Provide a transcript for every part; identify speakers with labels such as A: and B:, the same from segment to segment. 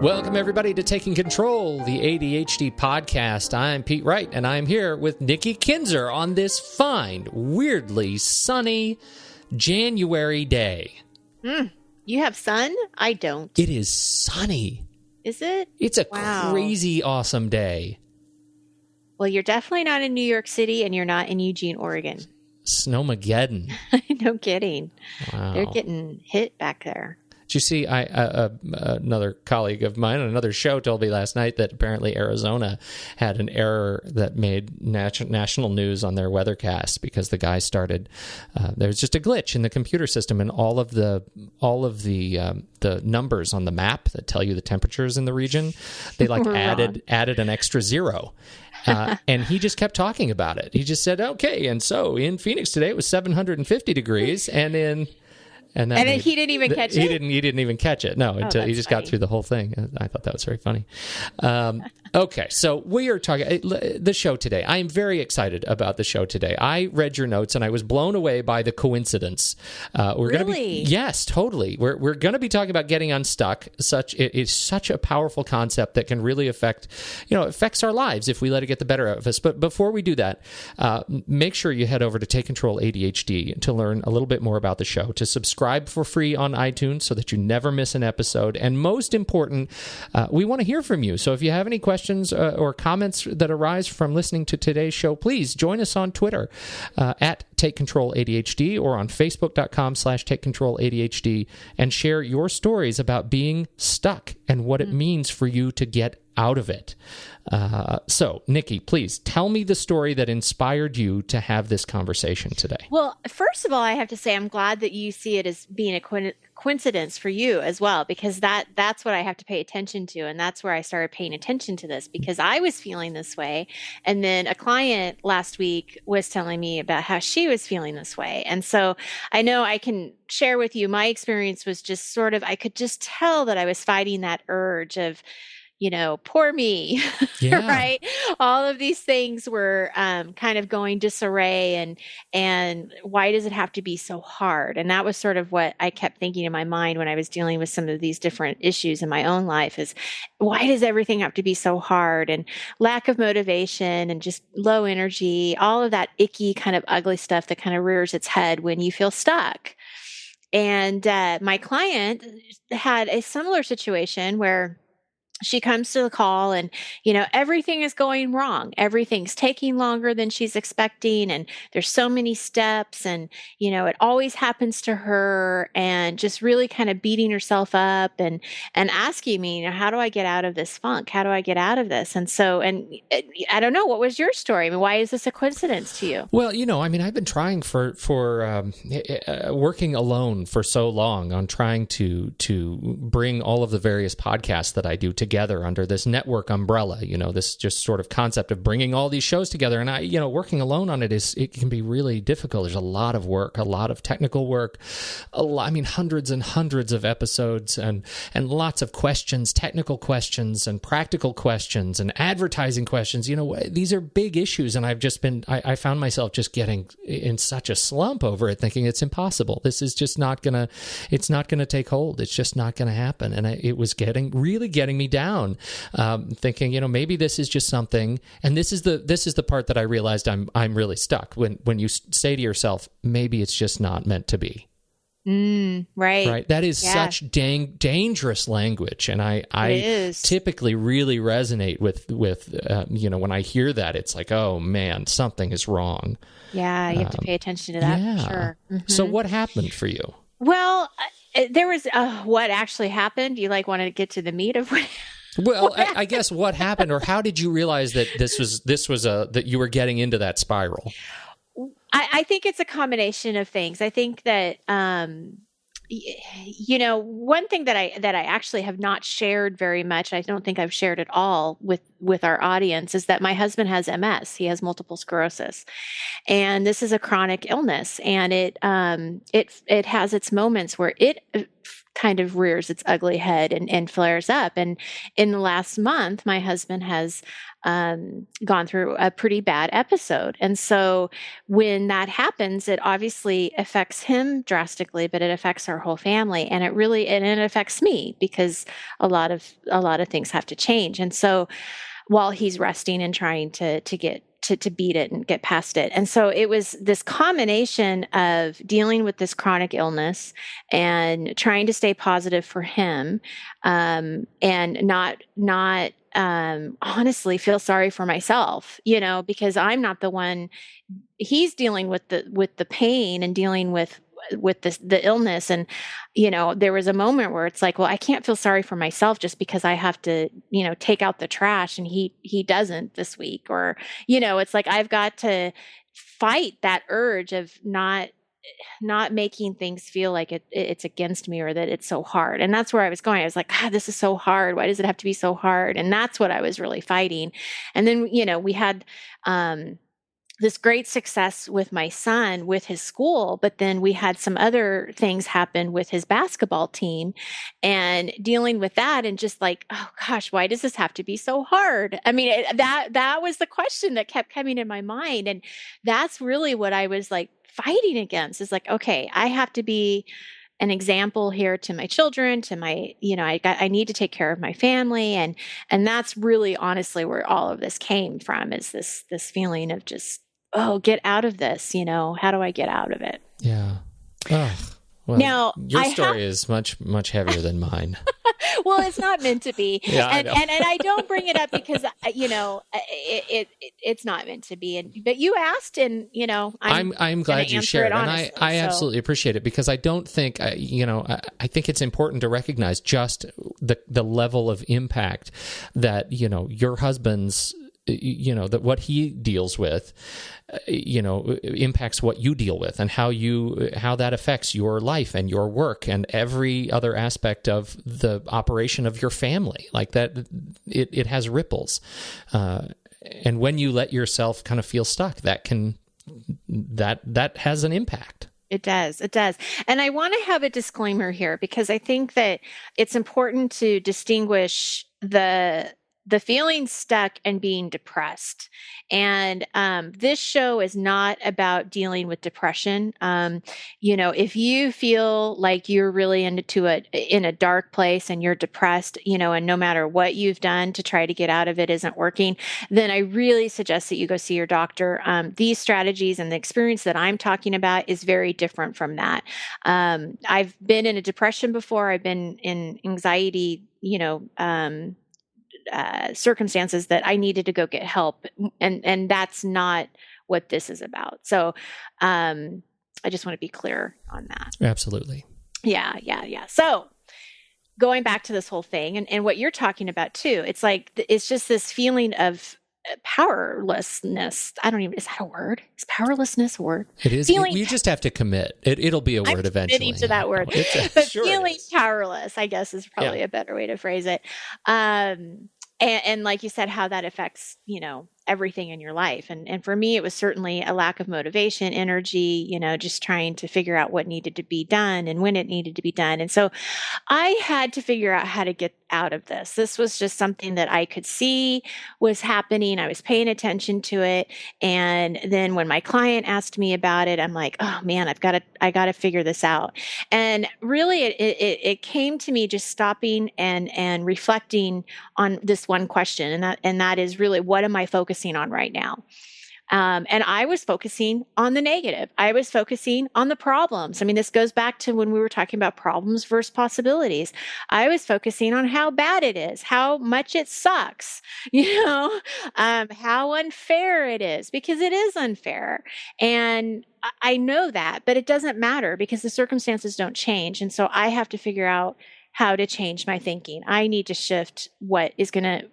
A: Welcome, everybody, to Taking Control, the ADHD podcast. I'm Pete Wright, and I'm here with Nikki Kinzer on this fine, weirdly sunny January day.
B: You have sun? I don't.
A: It is sunny.
B: Is it?
A: It's a crazy awesome day.
B: Well, you're definitely not in New York City, and you're not in Eugene, Oregon.
A: Snowmageddon.
B: No kidding.
A: Wow.
B: They're getting hit back there.
A: Did you see, another colleague of mine on another show told me last night that apparently Arizona had an error that made national news on their weathercast because the guy started, there was just a glitch in the computer system, and all of the numbers on the map that tell you the temperatures in the region, they added an extra zero. And he just kept talking about it. He just said, okay, and so in Phoenix today it was 750 degrees, and then he didn't even catch it? He didn't even catch it, no, until he just got through the whole thing. I thought that was very funny. Okay, so we are talking the show today. I am very excited about the show today. I read your notes, and I was blown away by the coincidence.
B: Really?
A: Yes, totally. We're going to be talking about getting unstuck. It is such a powerful concept that can really affects our lives if we let it get the better of us. But before we do that, make sure you head over to Take Control ADHD to learn a little bit more about the show, to subscribe for free on iTunes so that you never miss an episode. And most important, we want to hear from you. So if you have any questions or comments that arise from listening to today's show, please join us on Twitter at Take Control ADHD or on Facebook.com/Take Control ADHD and share your stories about being stuck and what it means for you to get out of it. So, Nikki, please tell me the story that inspired you to have this conversation today.
B: Well, first of all, I have to say I'm glad that you see it as being a coincidence for you as well, because that's what I have to pay attention to, and that's where I started paying attention to this, because I was feeling this way, and then a client last week was telling me about how she was feeling this way, and so I know I can share with you my experience was just sort of, I could just tell that I was fighting that urge of, poor me, right? All of these things were kind of going disarray, and why does it have to be so hard? And that was sort of what I kept thinking in my mind when I was dealing with some of these different issues in my own life is, why does everything have to be so hard? And lack of motivation and just low energy, all of that icky kind of ugly stuff that kind of rears its head when you feel stuck. And my client had a similar situation where she comes to the call and, everything is going wrong. Everything's taking longer than she's expecting. And there's so many steps and, it always happens to her, and just really kind of beating herself up and asking me, how do I get out of this funk? How do I get out of this? And so, I don't know, what was your story? I mean, why is this a coincidence to you?
A: Well, I've been trying for working alone for so long on trying to bring all of the various podcasts that I do together under this network umbrella, this just sort of concept of bringing all these shows together. And working alone on it can be really difficult. There's a lot of work, a lot of technical work, hundreds and hundreds of episodes and lots of questions, technical questions and practical questions and advertising questions. These are big issues. And I found myself just getting in such a slump over it, thinking it's impossible. This is just not going to take hold. It's just not going to happen. And it was really getting me down, thinking, maybe this is just something. And this is the part that I realized I'm really stuck when you say to yourself, maybe it's just not meant to be.
B: Right.
A: That is such dangerous language. And I typically really resonate with when I hear that, it's like, oh man, something is wrong.
B: Yeah. You have to pay attention to that. For sure. Mm-hmm.
A: So what happened for you?
B: Well, there was what actually happened. You want to get to the meat of what?
A: Well, I guess what happened, or how did you realize that this was that you were getting into that spiral?
B: I think it's a combination of things. I think that one thing that I actually have not shared very much, I don't think I've shared at all with our audience, is that my husband has MS. He has multiple sclerosis, and this is a chronic illness, and it has its moments where it kind of rears its ugly head and flares up. And in the last month, my husband has gone through a pretty bad episode. And so when that happens, it obviously affects him drastically, but it affects our whole family. And it affects me because a lot of things have to change. And so while he's resting and trying to beat it and get past it. And so it was this combination of dealing with this chronic illness and trying to stay positive for him, and not honestly feel sorry for myself, because I'm not the one. He's dealing with the pain and dealing with the illness. And, there was a moment where it's like, well, I can't feel sorry for myself just because I have to, take out the trash and he doesn't this week, or, it's like, I've got to fight that urge of not making things feel like it's against me or that it's so hard. And that's where I was going. I was like, God, this is so hard. Why does it have to be so hard? And that's what I was really fighting. And then, we had, this great success with my son with his school, but then we had some other things happen with his basketball team and dealing with that and just like, oh gosh, why does this have to be so hard? I mean, that was the question that kept coming in my mind. And that's really what I was like fighting against, is like, okay, I have to be an example here to my children, to my, I need to take care of my family. And that's really honestly where all of this came from, is this feeling of just, oh, get out of this, how do I get out of it?
A: Yeah. Ugh. Well,
B: now,
A: your story is much, much heavier than mine.
B: Well, it's not meant to be.
A: Yeah,
B: and I don't bring it up because, it's not meant to be. But you asked, and, I'm
A: glad you shared. And I absolutely appreciate it, because I don't think, I think it's important to recognize just the level of impact that, your husband's, that what he deals with, impacts what you deal with, and how that affects your life and your work and every other aspect of the operation of your family. Like that, it has ripples. And when you let yourself kind of feel stuck, that has an impact.
B: It does. And I want to have a disclaimer here, because I think that it's important to distinguish the feeling stuck and being depressed. And this show is not about dealing with depression. If you feel like you're really in a dark place and you're depressed, and no matter what you've done to try to get out of it isn't working, then I really suggest that you go see your doctor. These strategies and the experience that I'm talking about is very different from that. I've been in a depression before. I've been in anxiety, circumstances that I needed to go get help. And that's not what this is about. So, I just want to be clear on that.
A: Absolutely.
B: Yeah. So going back to this whole thing and what you're talking about too, it's like, it's just this feeling of powerlessness. Is that a word? Is powerlessness a word?
A: It is. You just have to commit. It'll be a word eventually.
B: Committing to that word. But sure, feeling powerless, I guess, is probably a better way to phrase it. And like you said, how that affects, everything in your life. And for me, it was certainly a lack of motivation, energy, just trying to figure out what needed to be done and when it needed to be done. And so I had to figure out how to get out of this. This was just something that I could see was happening. I was paying attention to it. And then when my client asked me about it, I'm like, oh man, I got to figure this out. And really it came to me just stopping and reflecting on this one question. And that is really, what am I focusing on right now? And I was focusing on the negative. I was focusing on the problems. I mean, this goes back to when we were talking about problems versus possibilities. I was focusing on how bad it is, how much it sucks, how unfair it is, because it is unfair. And I know that, but it doesn't matter because the circumstances don't change. And so I have to figure out how to change my thinking. I need to shift what is going to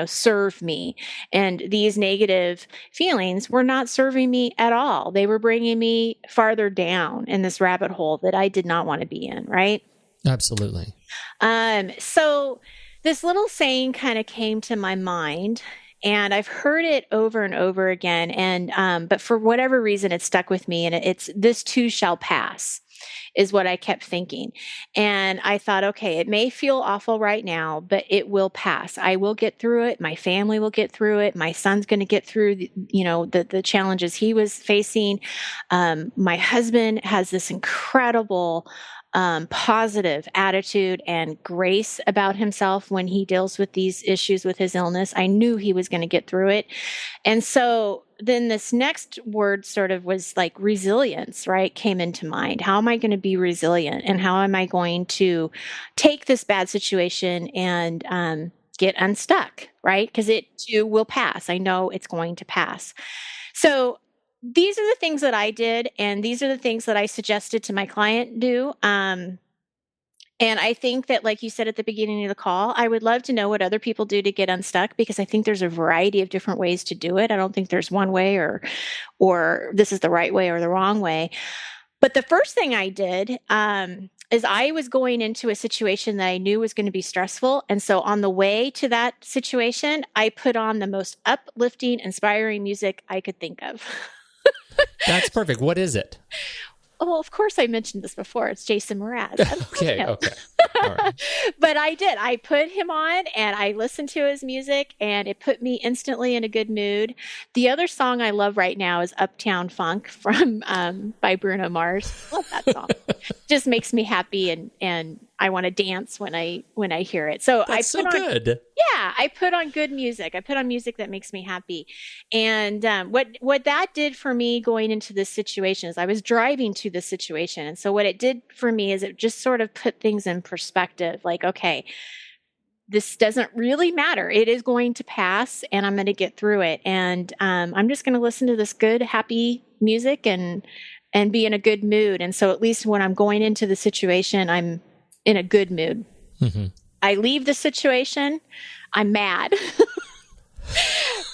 B: serve me. And these negative feelings were not serving me at all. They were bringing me farther down in this rabbit hole that I did not want to be in, right?
A: Absolutely.
B: So this little saying kind of came to my mind, and I've heard it over and over again. And, but for whatever reason, it stuck with me, and it's, this too shall pass, is what I kept thinking. And I thought, okay, it may feel awful right now, but it will pass. I will get through it. My family will get through it. My son's going to get through, the challenges he was facing. My husband has this incredible positive attitude and grace about himself when he deals with these issues with his illness. I knew he was going to get through it. And so then this next word sort of was like resilience, right? Came into mind. How am I going to be resilient? And how am I going to take this bad situation and get unstuck, right? Because it too will pass. I know it's going to pass. So these are the things that I did, and these are the things that I suggested to my client do. And I think that, like you said at the beginning of the call, I would love to know what other people do to get unstuck, because I think there's a variety of different ways to do it. I don't think there's one way or this is the right way or the wrong way. But the first thing I did is I was going into a situation that I knew was going to be stressful. And so on the way to that situation, I put on the most uplifting, inspiring music I could think of.
A: That's perfect. What is it?
B: Well, of course, I mentioned this before. It's Jason Mraz.
A: Okay. All right.
B: But I did. I put him on and I listened to his music, and it put me instantly in a good mood. The other song I love right now is Uptown Funk from by Bruno Mars. Love that song. Just makes me happy, and I want to dance when I hear it. So
A: That's so good.
B: I put on good music. I put on music that makes me happy. And what that did for me going into this situation is I was driving to this situation. And so what it did for me is it just sort of put things in perspective. Like, okay, this doesn't really matter. It is going to pass, and I'm going to get through it. And I'm just going to listen to this good, happy music and be in a good mood. And so at least when I'm going into the situation, I'm in a good mood. Mm-hmm. I leave the situation, I'm mad.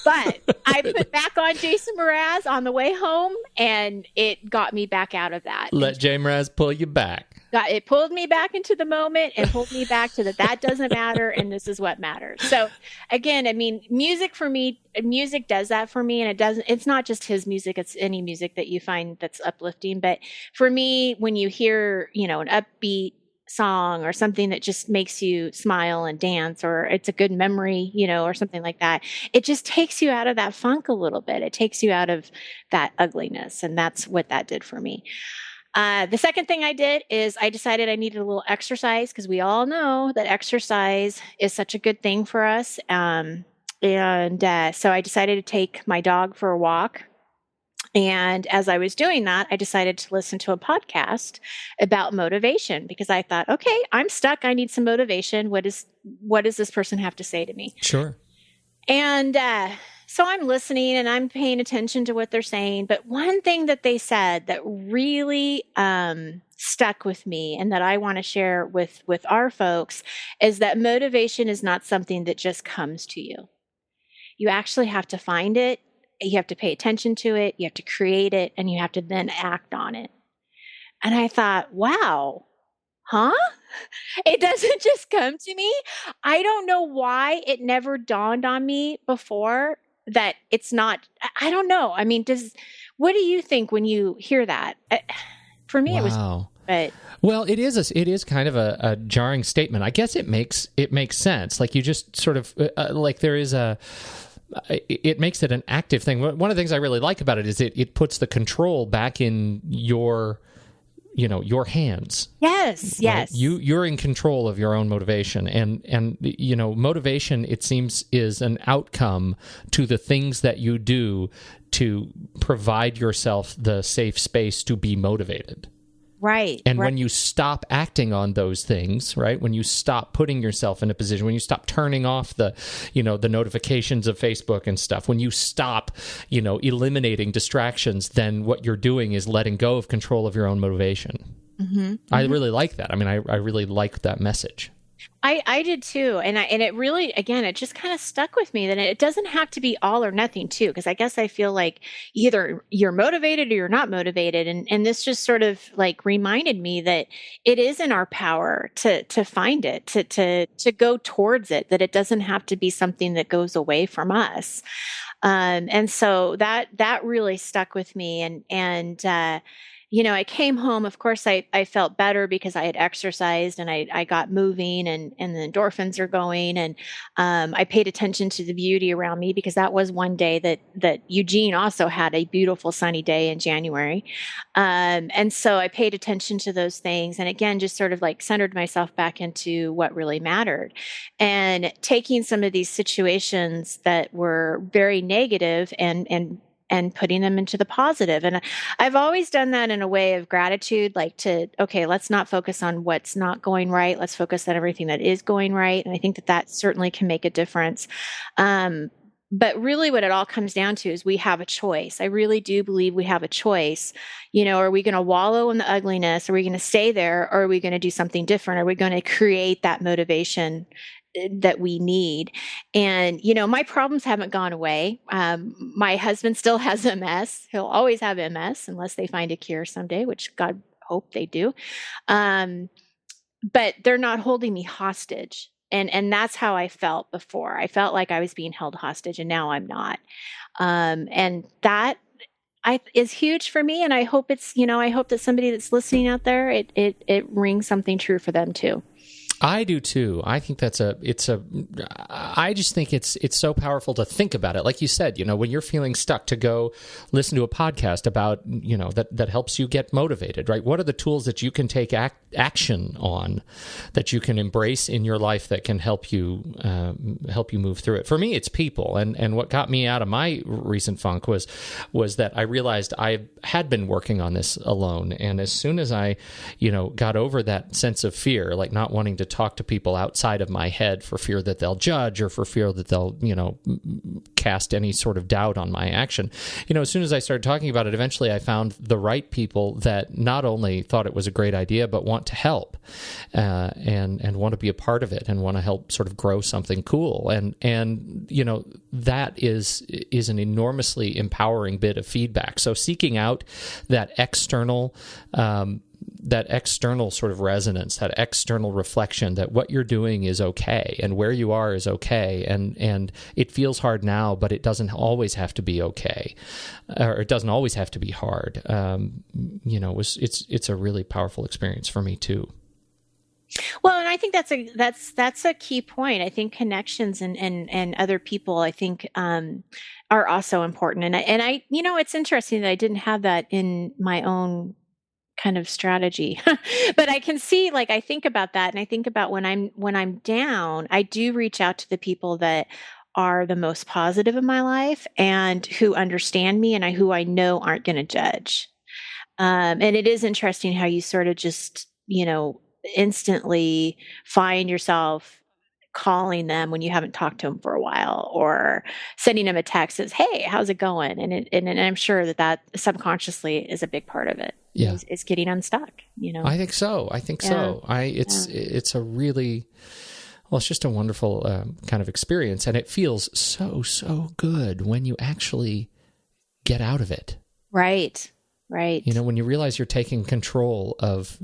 B: But I put back on Jason Mraz on the way home, and it got me back out of that.
A: Let J Mraz pull you back.
B: It pulled me back into the moment and pulled me back to that doesn't matter, and this is what matters. So again, I mean, music for me, music does that for me, and it's not just his music, it's any music that you find that's uplifting. But for me, when you hear, an upbeat song or something that just makes you smile and dance, or it's a good memory, or something like that, it just takes you out of that funk a little bit. It takes you out of that ugliness. And that's what that did for me. The second thing I did is I decided I needed a little exercise, because we all know that exercise is such a good thing for us. So I decided to take my dog for a walk. And as I was doing that, I decided to listen to a podcast about motivation, because I thought, okay, I'm stuck. I need some motivation. What does this person have to say to me?
A: Sure.
B: And so I'm listening and I'm paying attention to what they're saying. But one thing that they said that really stuck with me, and that I want to share with our folks, is that motivation is not something that just comes to you. You actually have to find it. You have to pay attention to it. You have to create it, and you have to then act on it. And I thought, wow, huh? It doesn't just come to me. I don't know why it never dawned on me before that it's not. I don't know. I mean, what do you think when you hear that? For me, It was. But
A: well, it is kind of a jarring statement. I guess it makes sense. Like you just sort of like there is it makes it an active thing. One of the things I really like about it is it puts the control back in your hands.
B: Yes.
A: Right? You're in control of your own motivation, and motivation, it seems, is an outcome to the things that you do to provide yourself the safe space to be motivated.
B: Right.
A: And when you stop acting on those things, right, when you stop putting yourself in a position, when you stop turning off the notifications of Facebook and stuff, when you stop, eliminating distractions, then what you're doing is letting go of control of your own motivation. Mm-hmm. I really like that. I mean, I really like that message.
B: I did too. And it really, again, it just kind of stuck with me that it doesn't have to be all or nothing too. Because I guess I feel like either you're motivated or you're not motivated. And this just sort of like reminded me that it is in our power to find it, to go towards it, that it doesn't have to be something that goes away from us. And so that really stuck with me. I came home. Of course, I felt better because I had exercised and I got moving and the endorphins are going. And I paid attention to the beauty around me because that was one day that Eugene also had a beautiful sunny day in January. And so I paid attention to those things. And again, just sort of like centered myself back into what really mattered. And taking some of these situations that were very negative and putting them into the positive. And I've always done that in a way of gratitude, like okay, let's not focus on what's not going right. Let's focus on everything that is going right. And I think that certainly can make a difference. But really what it all comes down to is we have a choice. I really do believe we have a choice. Are we going to wallow in the ugliness? Are we going to stay there? Or are we going to do something different? Are we going to create that motivation that we need? And, my problems haven't gone away. My husband still has MS. He'll always have MS unless they find a cure someday, which God hope they do. But they're not holding me hostage. And that's how I felt before. I felt like I was being held hostage and now I'm not. And that is huge for me. And I hope I hope that somebody that's listening out there, it rings something true for them too.
A: I do too. I think I just think it's so powerful to think about it. Like you said, when you're feeling stuck, to go listen to a podcast about, that helps you get motivated, right? What are the tools that you can take action on, that you can embrace in your life that can help you move through it? For me, it's people. And what got me out of my recent funk was that I realized I had been working on this alone. And as soon as I, got over that sense of fear, like not wanting to talk to people outside of my head for fear that they'll judge or for fear that they'll, cast any sort of doubt on my action. As soon as I started talking about it, eventually I found the right people that not only thought it was a great idea, but want to help and want to be a part of it and want to help sort of grow something cool. And that is an enormously empowering bit of feedback. So seeking out that external sort of resonance, that external reflection that what you're doing is okay and where you are is okay, and it feels hard now, but it doesn't always have to be okay, or it doesn't always have to be hard. It's a really powerful experience for me too.
B: Well, and I think that's a key point. I think connections and other people, I think, are also important. And I it's interesting that I didn't have that in my own kind of strategy, but I can see, like, I think about that, and I think about when I'm down, I do reach out to the people that are the most positive in my life and who understand me and who I know aren't going to judge. And it is interesting how you sort of just, instantly find yourself calling them when you haven't talked to them for a while, or sending them a text that says, "Hey, how's it going?" And I'm sure that subconsciously is a big part of it.
A: Yeah,
B: is getting unstuck.
A: I think so. It's a really, well, it's just a wonderful kind of experience, and it feels so good when you actually get out of it.
B: Right.
A: When you realize you're taking control of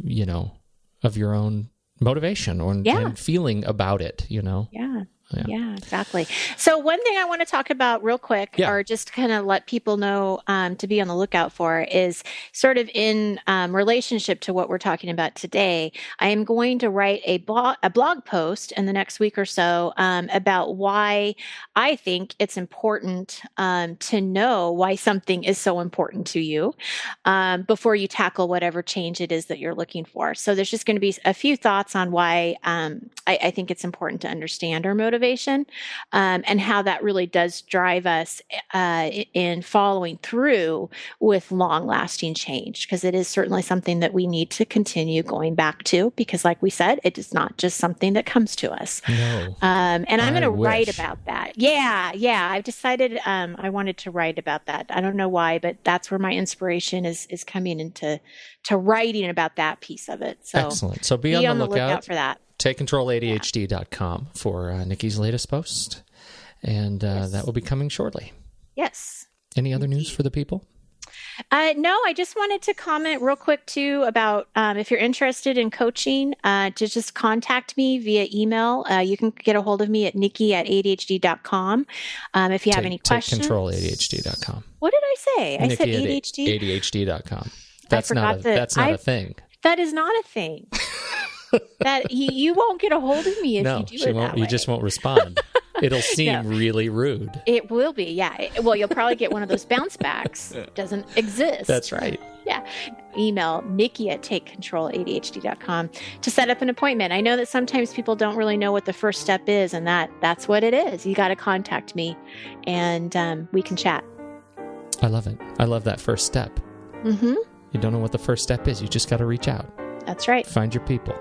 A: your own motivation and feeling about it,
B: Yeah, exactly. So one thing I want to talk about real quick, or just kind of let people know to be on the lookout for, is sort of in relationship to what we're talking about today. I am going to write a blog post in the next week or so about why I think it's important to know why something is so important to you before you tackle whatever change it is that you're looking for. So there's just going to be a few thoughts on why I think it's important to understand our motivation, and how that really does drive us in following through with long-lasting change, because it is certainly something that we need to continue going back to, because like we said, it is not just something that comes to us.
A: No.
B: And I'm going to write about that. Yeah. I've decided I wanted to write about that. I don't know why, but that's where my inspiration is coming into writing about that piece of it. So
A: excellent. So be on the lookout
B: for that.
A: TakeControlADHD.com for Nikki's latest post. And that will be coming shortly.
B: Yes.
A: Any other news for the people?
B: No, I just wanted to comment real quick, too, about if you're interested in coaching, to just contact me via email. You can get a hold of me at Nikki@ADHD.com. If you have any questions.
A: TakeControlADHD.com.
B: What did I say? I said
A: ADHD? ADHD.com. That's not a thing.
B: That is not a thing. That you won't get a hold of me if you do it that way.
A: You just won't respond. It'll seem really rude.
B: It will be, yeah. Well, you'll probably get one of those bounce backs. Doesn't exist.
A: That's right.
B: Yeah. Email Nikki@TakeControlADHD.com to set up an appointment. I know that sometimes people don't really know what the first step is, and that's what it is. You got to contact me, and we can chat.
A: I love it. I love that first step.
B: Mm-hmm.
A: You don't know what the first step is. You just got to reach out.
B: That's right.
A: Find your people.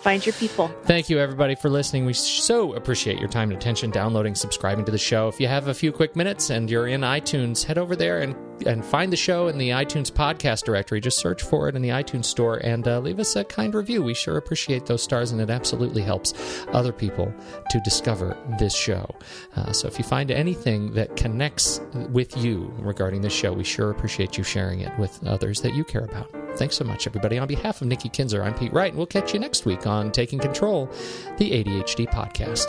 B: Find your people.
A: Thank you, everybody, for listening. We so appreciate your time and attention, downloading, subscribing to the show. If you have a few quick minutes and you're in iTunes, head over there and find the show in the iTunes podcast directory. Just search for it in the iTunes store and leave us a kind review. We sure appreciate those stars, and it absolutely helps other people to discover this show. So if you find anything that connects with you regarding this show, we sure appreciate you sharing it with others that you care about. Thanks so much, everybody. On behalf of Nikki Kinzer, I'm Pete Wright, and we'll catch you next week on Taking Control, the ADHD podcast.